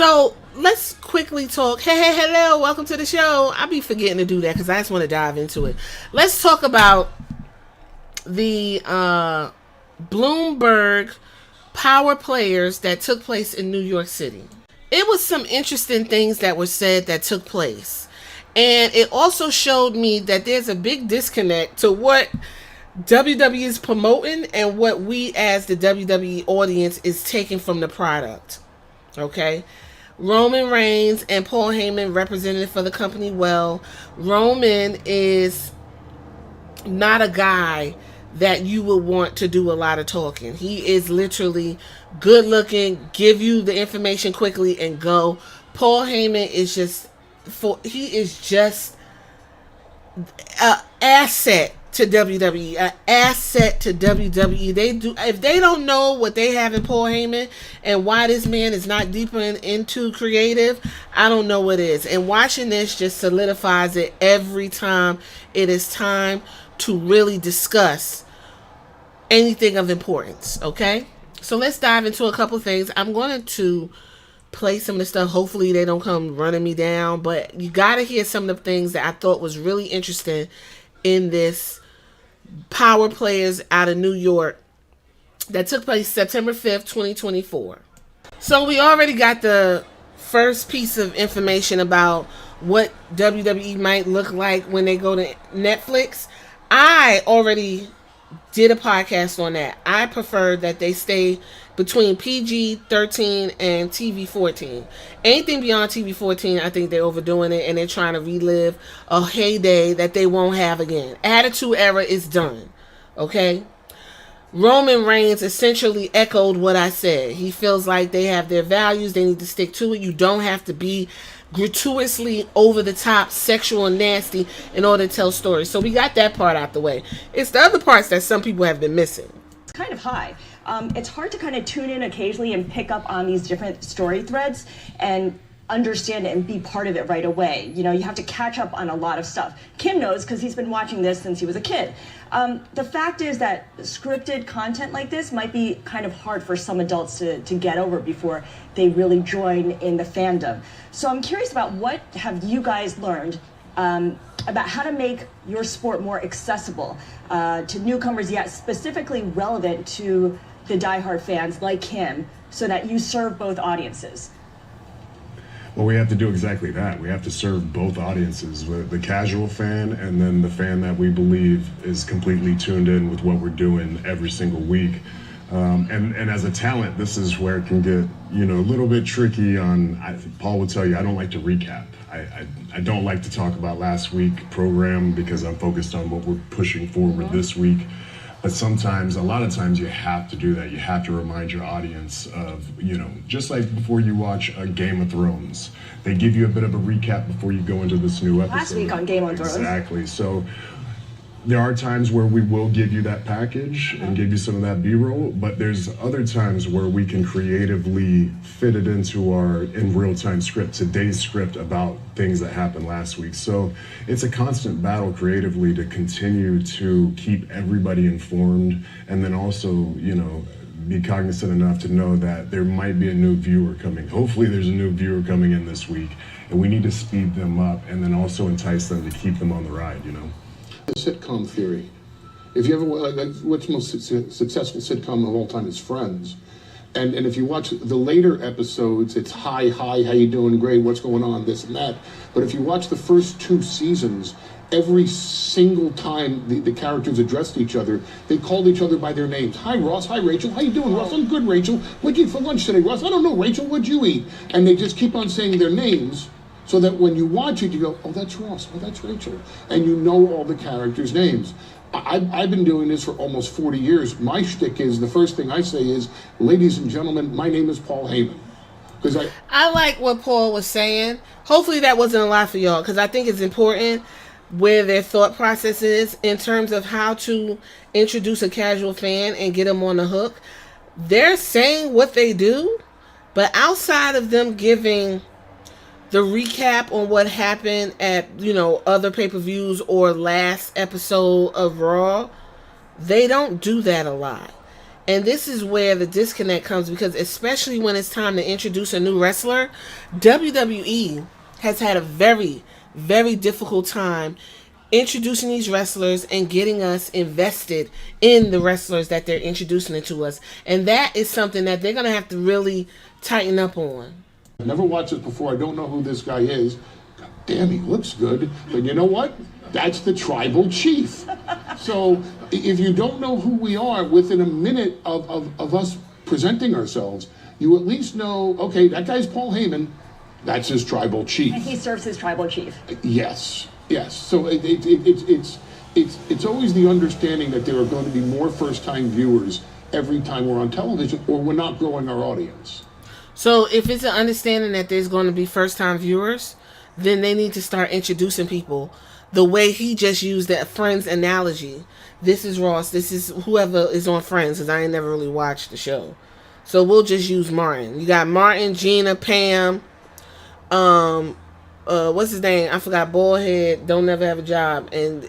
So let's quickly talk. Hey, hello, welcome to the show. I'll be forgetting to do that because I just want to dive into it. Let's talk about the Bloomberg power players that took place in New York City. It was some interesting things that were said that took place. And it also showed me that there's a big disconnect to what WWE is promoting and what we as the WWE audience is taking from the product. Okay? Roman Reigns and Paul Heyman represented for the company well. Roman is not a guy that you would want to do a lot of talking. He is literally good looking, give you the information quickly and go. Paul Heyman is just an asset to WWE, an asset to WWE. They do, if they don't know what they have in Paul Heyman and why this man is not deeper into creative, I don't know what is. And watching this just solidifies it every time it is time to really discuss anything of importance. Okay, so let's dive into a couple things. I'm going to play some of the stuff. Hopefully they don't come running me down, but you got to hear some of the things that I thought was really interesting in this power players out of New York that took place September 5th, 2024. So we already got the first piece of information about what WWE might look like when they go to Netflix. I already did a podcast on that. I prefer that they stay between PG-13 and TV-14. Anything beyond TV-14, I think they're overdoing it and they're trying to relive a heyday that they won't have again. Attitude Era is done. Okay? Roman Reigns essentially echoed what I said. He feels like they have their values. They need to stick to it. You don't have to be gratuitously over the top, sexual and nasty in order to tell stories. So we got that part out the way. It's the other parts that some people have been missing. It's kind of high. It's hard to kind of tune in occasionally and pick up on these different story threads and understand it and be part of it right away. You know, you have to catch up on a lot of stuff. Kim knows because he's been watching this since he was a kid. The fact is that scripted content like this might be kind of hard for some adults to get over before they really join in the fandom. So I'm curious about what have you guys learned about how to make your sport more accessible to newcomers, yet specifically relevant to the diehard fans like him, so that you serve both audiences? Well, we have to do exactly that. We have to serve both audiences, the casual fan and then the fan that we believe is completely tuned in with what we're doing every single week. And as a talent, this is where it can get, a little bit tricky Paul would tell you, I don't like to recap. I don't like to talk about last week's program because I'm focused on what we're pushing forward this week. But a lot of times you have to do that. You have to remind your audience of, just like before you watch a Game of Thrones, they give you a bit of a recap before you go into this new episode. Last week on Game of Thrones. Exactly. So there are times where we will give you that package and give you some of that B-roll, but there's other times where we can creatively fit it into our in real-time script, today's script about things that happened last week. So it's a constant battle creatively to continue to keep everybody informed and then also, be cognizant enough to know that there might be a new viewer coming. Hopefully there's a new viewer coming in this week, and we need to speed them up and then also entice them to keep them on the ride, The sitcom theory. If you ever, what's the most successful sitcom of all time is Friends. And if you watch the later episodes, it's hi, how you doing? Great, what's going on, this and that. But if you watch the first 2 seasons, every single time the characters addressed each other, they called each other by their names. Hi, Ross. Hi, Rachel. How you doing, Ross? I'm good, Rachel. What'd you eat for lunch today, Ross? I don't know, Rachel. What'd you eat? And they just keep on saying their names, so that when you watch it, you go, oh, that's Ross, oh, that's Rachel. And you know all the characters' names. I've been doing this for almost 40 years. My shtick is, the first thing I say is, ladies and gentlemen, my name is Paul Heyman. Because I like what Paul was saying. Hopefully that wasn't a lot for y'all, because I think it's important where their thought process is in terms of how to introduce a casual fan and get them on the hook. They're saying what they do, but outside of them giving the recap on what happened at, other pay-per-views or last episode of Raw, they don't do that a lot. And this is where the disconnect comes, because especially when it's time to introduce a new wrestler, WWE has had a very, very difficult time introducing these wrestlers and getting us invested in the wrestlers that they're introducing it to us. And that is something that they're going to have to really tighten up on. I've never watched this before. I don't know who this guy is. God damn, he looks good. But you know what? That's the tribal chief. So if you don't know who we are within a minute of us presenting ourselves, you at least know, okay, that guy's Paul Heyman. That's his tribal chief. And he serves his tribal chief. Yes. So it's always the understanding that there are going to be more first-time viewers every time we're on television, or we're not growing our audience. So if it's an understanding that there's going to be first-time viewers, then they need to start introducing people the way he just used that Friends analogy. This is Ross. This is whoever is on Friends, because I ain't never really watched the show. So we'll just use Martin. You got Martin, Gina, Pam, what's his name? I forgot. Baldhead, don't never have a job, and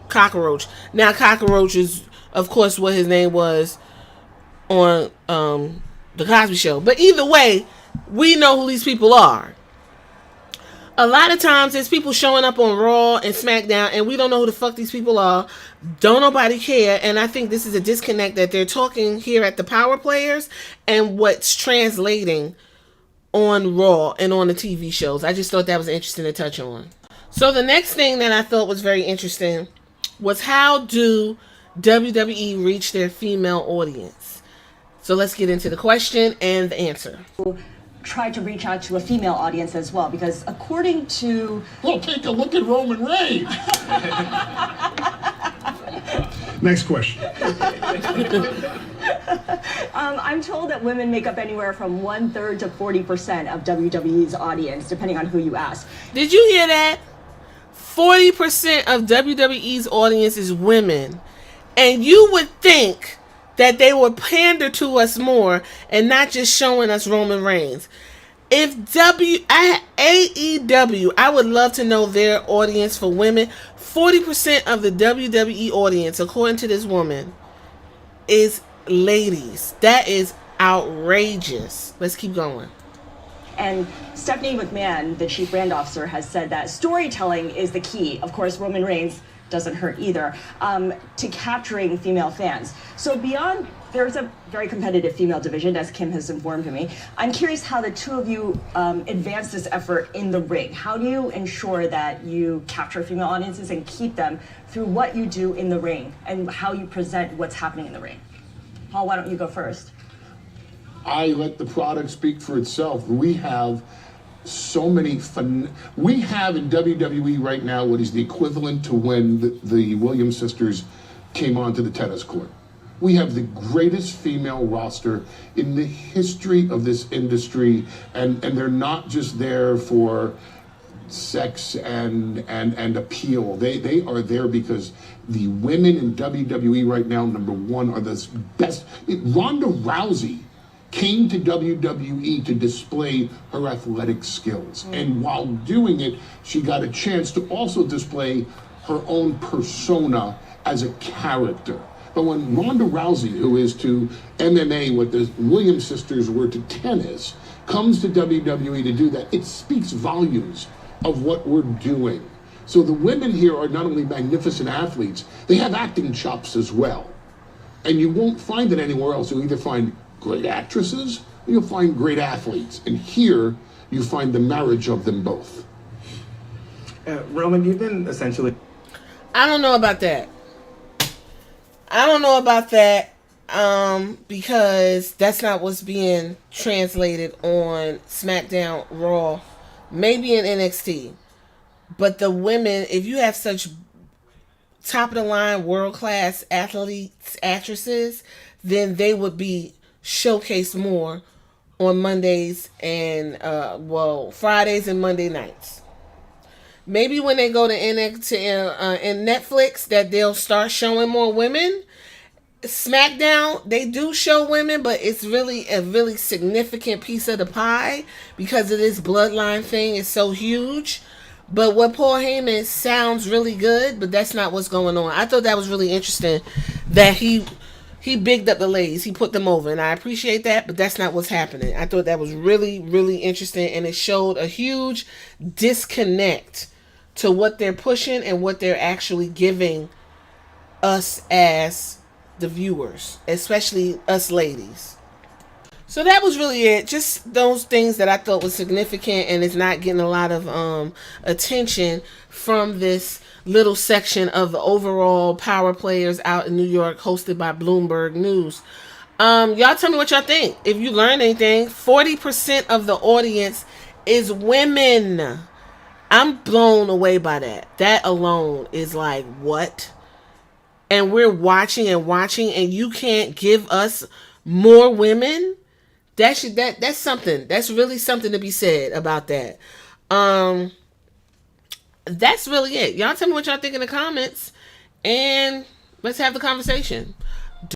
Cockroach. Now Cockroach is, of course, what his name was on the Cosby Show. But either way, we know who these people are. A lot of times there's people showing up on Raw and SmackDown and we don't know who the fuck these people are. Don't nobody care. And I think this is a disconnect that they're talking here at the Power Players and what's translating on Raw and on the TV shows. I just thought that was interesting to touch on. So the next thing that I thought was very interesting was, how do WWE reach their female audience? So let's get into the question and the answer. Try to reach out to a female audience as well, because according to... Well, take a look at Roman Reigns. Next question. I'm told that women make up anywhere from 1/3 to 40% of WWE's audience, depending on who you ask. Did you hear that? 40% of WWE's audience is women. And you would think that they would pander to us more and not just showing us Roman Reigns. If AEW, I would love to know their audience for women. 40% of the WWE audience, according to this woman, is ladies. That is outrageous. Let's keep going. And Stephanie McMahon, the chief brand officer, has said that storytelling is the key. Of course, Roman Reigns doesn't hurt either, to capturing female fans. So beyond, there's a very competitive female division, as Kim has informed me. I'm curious how the two of you advance this effort in the ring. How do you ensure that you capture female audiences and keep them through what you do in the ring and how you present what's happening in the ring? Paul, why don't you go first? I let the product speak for itself. We have so many we have in WWE right now what is the equivalent to when the Williams sisters came onto the tennis court. We have the greatest female roster in the history of this industry, and they're not just there for sex and appeal. They are there because the women in WWE right now, number one, are the best. Ronda Rousey came to WWE to display her athletic skills. And while doing it, she got a chance to also display her own persona as a character. But when Ronda Rousey, who is to MMA what the Williams sisters were to tennis, comes to WWE to do that, it speaks volumes of what we're doing. So the women here are not only magnificent athletes, they have acting chops as well. And you won't find it anywhere else. You'll either find great actresses, or you'll find great athletes. And here, you find the marriage of them both. Roman, you've been essentially... I don't know about that. Because that's not what's being translated on SmackDown, Raw, maybe in NXT. But the women, if you have such top-of-the-line, world-class athletes, actresses, then they would be showcased more on Mondays and Fridays and Monday nights. Maybe when they go to NXT and Netflix, that they'll start showing more women. SmackDown, they do show women, but it's really a really significant piece of the pie because of this bloodline thing is so huge. But what Paul Heyman sounds really good, but that's not what's going on. I thought that was really interesting that he he bigged up the ladies. He put them over, and I appreciate that, but that's not what's happening. I thought that was really, really interesting, and it showed a huge disconnect to what they're pushing and what they're actually giving us as the viewers, especially us ladies. So that was really it. Just those things that I thought was significant, and it's not getting a lot of attention from this little section of the overall power players out in New York, hosted by Bloomberg News. Y'all tell me what y'all think. If you learned anything, 40% of the audience is women. I'm blown away by that. That alone is like, what? And we're watching, and you can't give us more women? That's something. That's really something to be said about that. That's really it. Y'all tell me what y'all think in the comments, and let's have the conversation.